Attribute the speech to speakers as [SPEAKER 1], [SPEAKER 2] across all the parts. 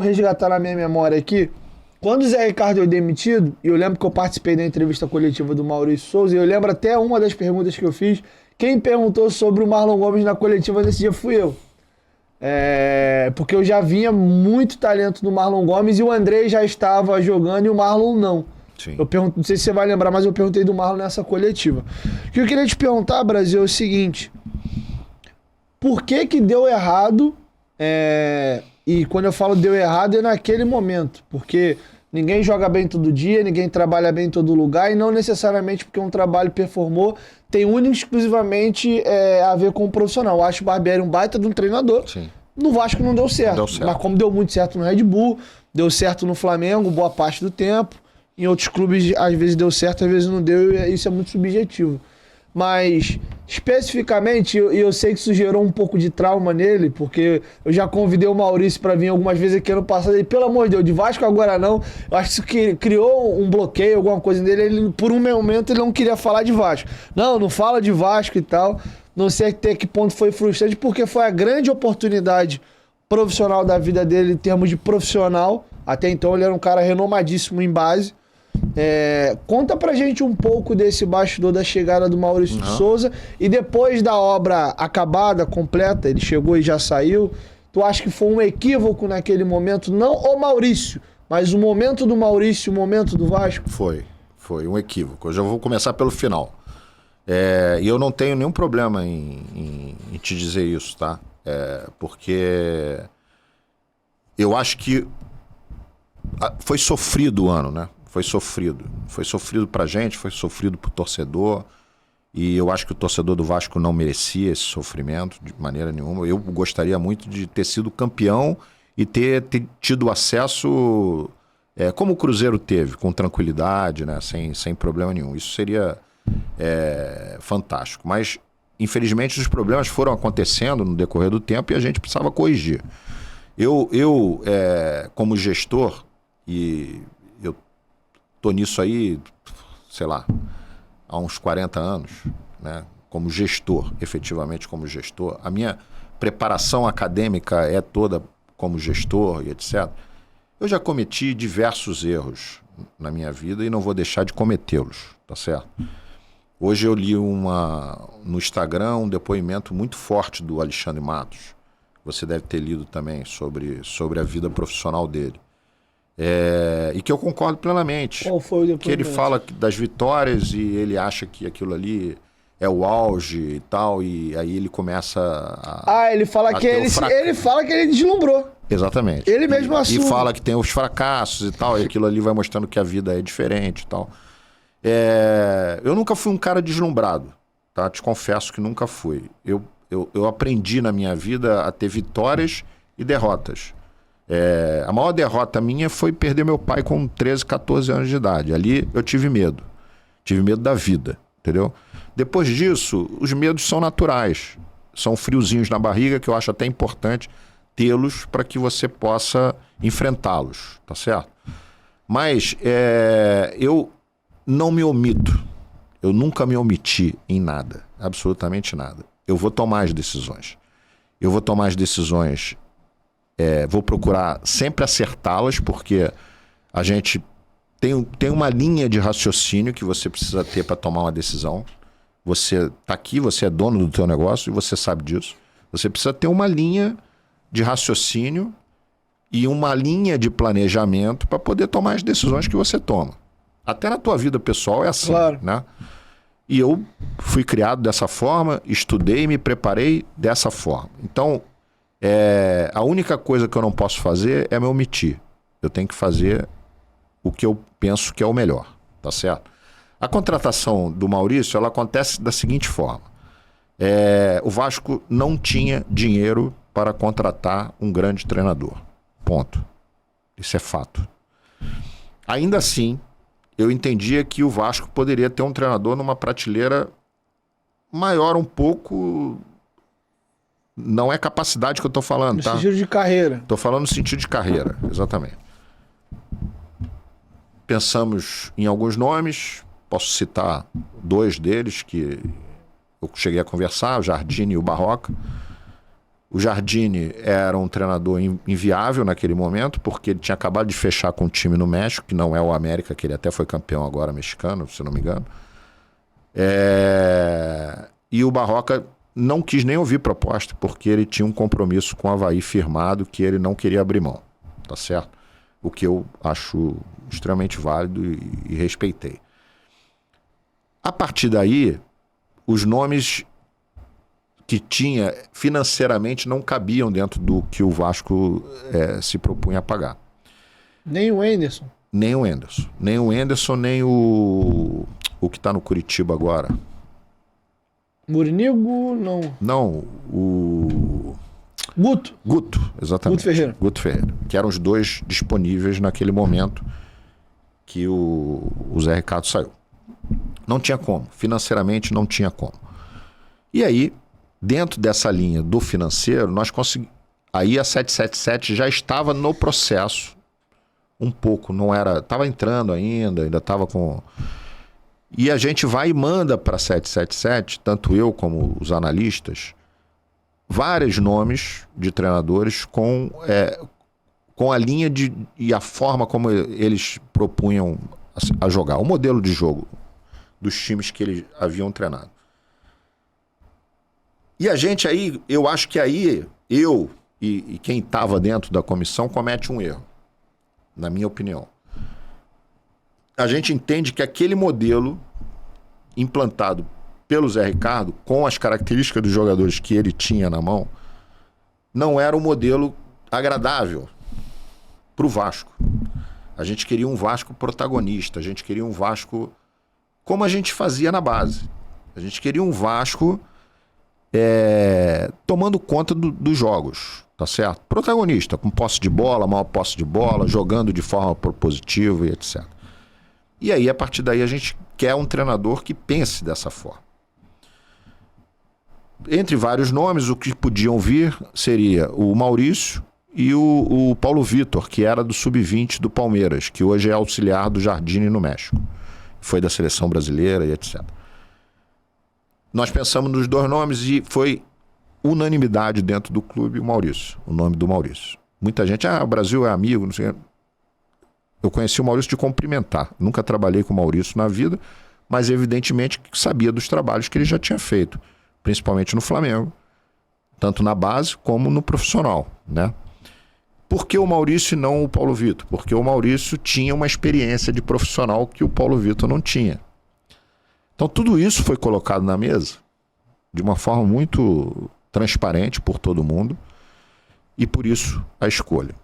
[SPEAKER 1] resgatar na minha memória aqui. Quando o Zé Ricardo foi demitido, eu lembro que eu participei da entrevista coletiva do Maurício Souza, e eu lembro até uma das perguntas que eu fiz. Quem perguntou sobre o Marlon Gomes na coletiva nesse dia fui eu. Porque eu já vinha muito talento do Marlon Gomes e o André já estava jogando e o Marlon não.
[SPEAKER 2] Sim.
[SPEAKER 1] Eu pergunto, não sei se você vai lembrar, mas eu perguntei do Marlon nessa coletiva. O que eu queria te perguntar, Brasil, é o seguinte. Por que deu errado? E quando eu falo deu errado é naquele momento. Porque ninguém joga bem todo dia, ninguém trabalha bem em todo lugar, e não necessariamente porque um trabalho performou tem único e exclusivamente a ver com o profissional. Eu acho o Barbieri um baita de um treinador.
[SPEAKER 2] Sim.
[SPEAKER 1] No Vasco não deu certo.
[SPEAKER 2] Deu certo.
[SPEAKER 1] Mas como deu muito certo no Red Bull, deu certo no Flamengo boa parte do tempo. Em outros clubes, às vezes deu certo, às vezes não deu, e isso é muito subjetivo. Mas, especificamente, eu sei que isso gerou um pouco de trauma nele, porque eu já convidei o Maurício para vir algumas vezes aqui ano passado, e pelo amor de Deus, de Vasco agora não. Eu acho que isso criou um bloqueio, alguma coisa nele. Ele, por um momento, ele não queria falar de Vasco. Não fala de Vasco e tal. Não sei até que ponto foi frustrante, porque foi a grande oportunidade profissional da vida dele, em termos de profissional. Até então ele era um cara renomadíssimo em base. Conta pra gente um pouco desse bastidor da chegada do Maurício de Souza, e depois da obra acabada, completa, ele chegou e já saiu. Tu acha que foi um equívoco naquele momento? Não o Maurício, mas o momento do Maurício, o momento do Vasco?
[SPEAKER 2] Foi um equívoco. Eu já vou começar pelo final. E eu não tenho nenhum problema em te dizer isso, tá? Porque eu acho que foi sofrido o ano, né? Foi sofrido pra gente, foi sofrido pro torcedor, e eu acho que o torcedor do Vasco não merecia esse sofrimento de maneira nenhuma. Eu gostaria muito de ter sido campeão e ter tido acesso como o Cruzeiro teve, com tranquilidade, né? Sem problema nenhum. Isso seria fantástico, mas infelizmente os problemas foram acontecendo no decorrer do tempo e a gente precisava corrigir. Eu como gestor, e eu tô nisso aí, sei lá, há uns 40 anos, né? Como gestor, efetivamente como gestor. A minha preparação acadêmica é toda como gestor e etc. Eu já cometi diversos erros na minha vida e não vou deixar de cometê-los, tá certo? Hoje eu li no Instagram um depoimento muito forte do Alexandre Matos. Você deve ter lido também sobre a vida profissional dele. E que eu concordo plenamente.
[SPEAKER 1] Qual foi o depoimento?
[SPEAKER 2] Que ele fala das vitórias e ele acha que aquilo ali é o auge e tal, e aí ele começa
[SPEAKER 1] ele fala que ele fala que ele deslumbrou.
[SPEAKER 2] Exatamente.
[SPEAKER 1] Ele mesmo assume.
[SPEAKER 2] E fala que tem os fracassos e tal, e aquilo ali vai mostrando que a vida é diferente e tal. Eu nunca fui um cara deslumbrado, tá? Te confesso que nunca fui. Eu aprendi na minha vida a ter vitórias e derrotas. A maior derrota minha foi perder meu pai com 13, 14 anos de idade. Ali eu tive medo. Tive medo da vida, entendeu? Depois disso, os medos são naturais. São friozinhos na barriga que eu acho até importante tê-los para que você possa enfrentá-los, tá certo? Mas eu não me omito. Eu nunca me omiti em nada. Absolutamente nada. Eu vou tomar as decisões. Vou procurar sempre acertá-las, porque a gente tem uma linha de raciocínio que você precisa ter para tomar uma decisão. Você está aqui, você é dono do teu negócio e você sabe disso. Você precisa ter uma linha de raciocínio e uma linha de planejamento para poder tomar as decisões que você toma. Até na tua vida pessoal é assim,
[SPEAKER 1] claro,
[SPEAKER 2] né? E eu fui criado dessa forma, estudei e me preparei dessa forma. Então, a única coisa que eu não posso fazer é me omitir. Eu tenho que fazer o que eu penso que é o melhor, tá certo? A contratação do Maurício, ela acontece da seguinte forma. O Vasco não tinha dinheiro para contratar um grande treinador. Ponto. Isso é fato. Ainda assim, eu entendia que o Vasco poderia ter um treinador numa prateleira maior um pouco. Não é capacidade que eu tô falando, tá?
[SPEAKER 1] No sentido de carreira.
[SPEAKER 2] Tô falando no sentido de carreira, exatamente. Pensamos em alguns nomes, posso citar 2 deles que eu cheguei a conversar, o Jardine e o Barroca. O Jardine era um treinador inviável naquele momento, porque ele tinha acabado de fechar com um time no México, que não é o América, que ele até foi campeão agora mexicano, se não me engano. E o Barroca não quis nem ouvir proposta, porque ele tinha um compromisso com o Avaí firmado que ele não queria abrir mão, tá certo? O que eu acho extremamente válido e respeitei. A partir daí, os nomes que tinha financeiramente não cabiam dentro do que o Vasco se propunha a pagar.
[SPEAKER 1] Nem o Anderson.
[SPEAKER 2] Nem o Anderson. Nem o Anderson, nem o que está no Curitiba agora.
[SPEAKER 1] Murinigo, não.
[SPEAKER 2] Não, o...
[SPEAKER 1] Guto,
[SPEAKER 2] exatamente.
[SPEAKER 1] Guto Ferreira.
[SPEAKER 2] Que eram os dois disponíveis naquele momento que o Zé Ricardo saiu. Não tinha como. Financeiramente não tinha como. E aí, dentro dessa linha do financeiro, nós conseguimos... Aí a 777 já estava no processo um pouco, não era... Estava entrando ainda estava com... E a gente vai e manda para a 777, tanto eu como os analistas, vários nomes de treinadores com a linha e a forma como eles propunham a jogar, o modelo de jogo dos times que eles haviam treinado. E a gente aí, eu acho que aí, eu e quem estava dentro da comissão comete um erro, na minha opinião. A gente entende que aquele modelo implantado pelo Zé Ricardo, com as características dos jogadores que ele tinha na mão, não era um modelo agradável para o Vasco. A gente queria um Vasco protagonista, a gente queria um Vasco como a gente fazia na base. A gente queria um Vasco tomando conta dos jogos, tá certo? Protagonista, com posse de bola, maior posse de bola, jogando de forma propositiva e etc. E aí, a partir daí, a gente quer um treinador que pense dessa forma. Entre vários nomes, o que podiam vir seria o Maurício e o Paulo Vitor, que era do Sub-20 do Palmeiras, que hoje é auxiliar do Jardine no México. Foi da seleção brasileira e etc. Nós pensamos nos dois nomes e foi unanimidade dentro do clube o Maurício, o nome do Maurício. Muita gente, o Brasil é amigo, não sei. Eu conheci o Maurício de cumprimentar. Nunca trabalhei com o Maurício na vida, mas evidentemente sabia dos trabalhos que ele já tinha feito, principalmente no Flamengo, tanto na base como no profissional, né? Por que o Maurício e não o Paulo Vitor? Porque o Maurício tinha uma experiência de profissional que o Paulo Vitor não tinha. Então tudo isso foi colocado na mesa de uma forma muito transparente por todo mundo e por isso a escolha.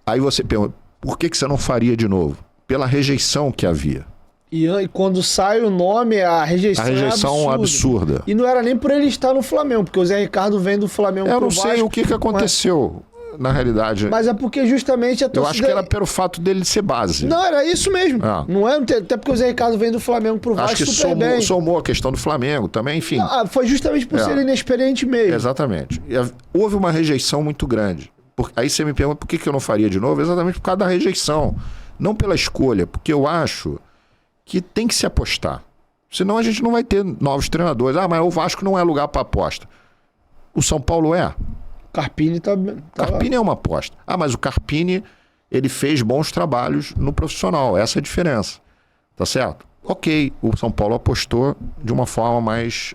[SPEAKER 2] Aí você pergunta, por que você não faria de novo? Pela rejeição que havia.
[SPEAKER 1] E quando sai o nome, a rejeição
[SPEAKER 2] é absurda.
[SPEAKER 1] E não era nem por ele estar no Flamengo, porque o Zé Ricardo vem do Flamengo pro Vasco.
[SPEAKER 2] Eu não sei o que aconteceu, na realidade.
[SPEAKER 1] Mas é porque justamente a torcida...
[SPEAKER 2] Eu acho que era pelo fato dele ser base.
[SPEAKER 1] Não, era isso mesmo. Não é, até porque o Zé Ricardo vem do Flamengo pro Vasco
[SPEAKER 2] super
[SPEAKER 1] super bem.
[SPEAKER 2] Acho que somou a questão do Flamengo também, enfim.
[SPEAKER 1] Não, foi justamente por ser inexperiente mesmo.
[SPEAKER 2] Exatamente. Houve uma rejeição muito grande. Aí você me pergunta por que eu não faria de novo? Exatamente por causa da rejeição. Não pela escolha, porque eu acho que tem que se apostar. Senão a gente não vai ter novos treinadores. Mas o Vasco não é lugar para aposta. O São Paulo é.
[SPEAKER 1] Carpini tá
[SPEAKER 2] Carpini é uma aposta. Mas o Carpini, ele fez bons trabalhos no profissional. Essa é a diferença. Tá certo? Ok, o São Paulo apostou de uma forma mais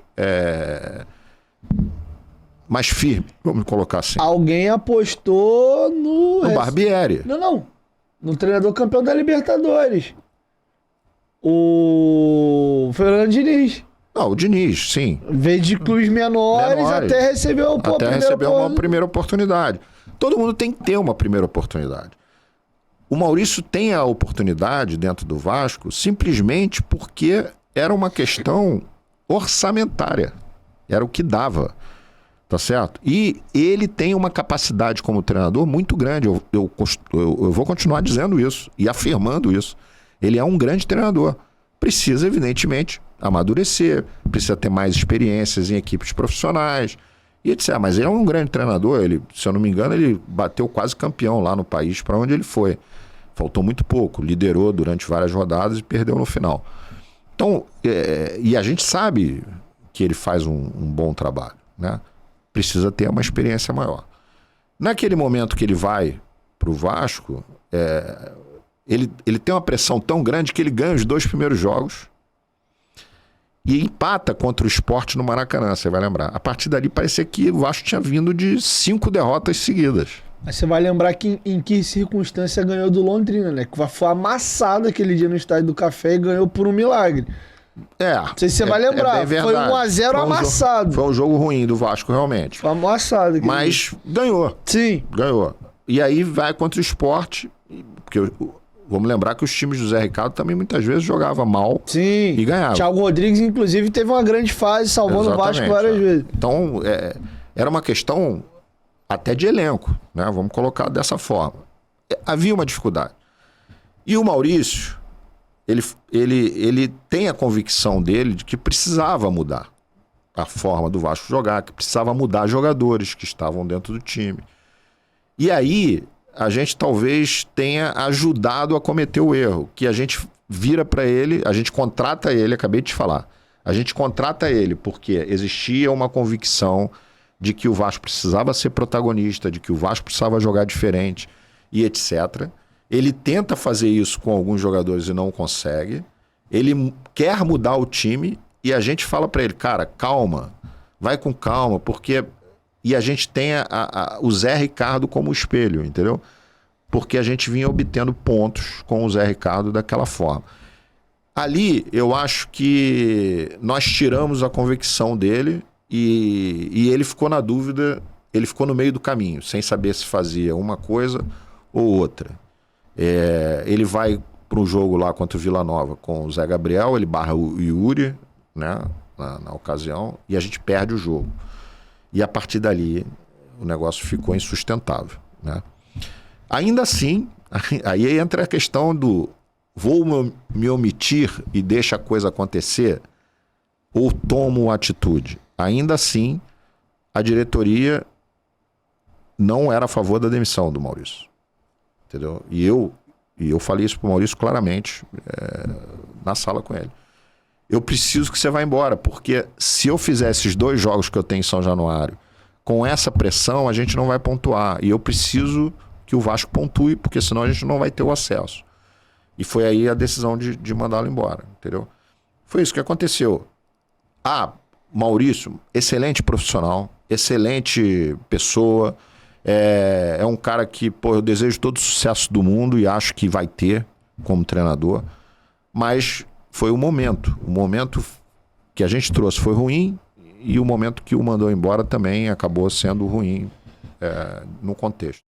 [SPEAKER 2] firme, vamos colocar assim.
[SPEAKER 1] Alguém apostou no
[SPEAKER 2] Barbieri.
[SPEAKER 1] Não. No treinador campeão da Libertadores. O Fernando Diniz.
[SPEAKER 2] Não, o Diniz, sim.
[SPEAKER 1] Veio de clubes menores até recebeu
[SPEAKER 2] uma primeira oportunidade. Todo mundo tem que ter uma primeira oportunidade. O Maurício tem a oportunidade dentro do Vasco simplesmente porque era uma questão orçamentária. Era o que dava. Tá certo? E ele tem uma capacidade como treinador muito grande. Eu vou continuar dizendo isso e afirmando isso. Ele é um grande treinador. Precisa, evidentemente, amadurecer, precisa ter mais experiências em equipes profissionais e etc. Mas ele é um grande treinador. Ele, se eu não me engano, ele bateu quase campeão lá no país para onde ele foi. Faltou muito pouco. Liderou durante várias rodadas e perdeu no final. Então, e a gente sabe que ele faz um bom trabalho, né? precisa ter uma experiência maior. Naquele momento que ele vai pro Vasco, ele tem uma pressão tão grande que ele ganha os 2 primeiros jogos e empata contra o Sport no Maracanã, você vai lembrar. A partir dali parecia que o Vasco tinha vindo de 5 derrotas seguidas.
[SPEAKER 1] Mas você vai lembrar que em que circunstância ganhou do Londrina, né? Que foi amassado aquele dia no Estádio do Café e ganhou por um milagre. Não sei se você vai lembrar. Foi 1-0 amassado.
[SPEAKER 2] Foi um jogo ruim do Vasco, realmente.
[SPEAKER 1] Foi amassado.
[SPEAKER 2] Mas ganhou.
[SPEAKER 1] Sim.
[SPEAKER 2] Ganhou. E aí vai contra o Sport, porque vamos lembrar que os times do Zé Ricardo também muitas vezes jogavam mal.
[SPEAKER 1] Sim.
[SPEAKER 2] E ganhavam.
[SPEAKER 1] Thiago Rodrigues, inclusive, teve uma grande fase salvando o Vasco várias vezes.
[SPEAKER 2] Então, era uma questão até de elenco, né? Vamos colocar dessa forma. Havia uma dificuldade. E o Maurício, ele tem a convicção dele de que precisava mudar a forma do Vasco jogar, que precisava mudar jogadores que estavam dentro do time. E aí, a gente talvez tenha ajudado a cometer o erro, que a gente vira para ele, a gente contrata ele, acabei de te falar, a gente contrata ele porque existia uma convicção de que o Vasco precisava ser protagonista, de que o Vasco precisava jogar diferente e etc. Ele tenta fazer isso com alguns jogadores e não consegue. Ele quer mudar o time e a gente fala para ele, cara, calma, vai com calma, porque... E a gente tem o Zé Ricardo como espelho, entendeu? Porque a gente vinha obtendo pontos com o Zé Ricardo daquela forma. Ali, eu acho que nós tiramos a convicção dele e ele ficou na dúvida, ele ficou no meio do caminho, sem saber se fazia uma coisa ou outra. Ele vai para um jogo lá contra o Vila Nova com o Zé Gabriel, ele barra o Yuri, né, na ocasião, e a gente perde o jogo. E a partir dali, o negócio ficou insustentável, né? Ainda assim, aí entra a questão do vou me omitir e deixa a coisa acontecer ou tomo atitude. Ainda assim, a diretoria não era a favor da demissão do Maurício, entendeu? E eu falei isso pro Maurício claramente na sala com ele. Eu preciso que você vá embora, porque se eu fizer esses 2 jogos que eu tenho em São Januário, com essa pressão, a gente não vai pontuar. E eu preciso que o Vasco pontue, porque senão a gente não vai ter o acesso. E foi aí a decisão de mandá-lo embora, entendeu? Foi isso que aconteceu. Maurício, excelente profissional, excelente pessoa, é um cara que, eu desejo todo o sucesso do mundo e acho que vai ter como treinador, mas foi o momento que a gente trouxe foi ruim e o momento que o mandou embora também acabou sendo ruim no contexto.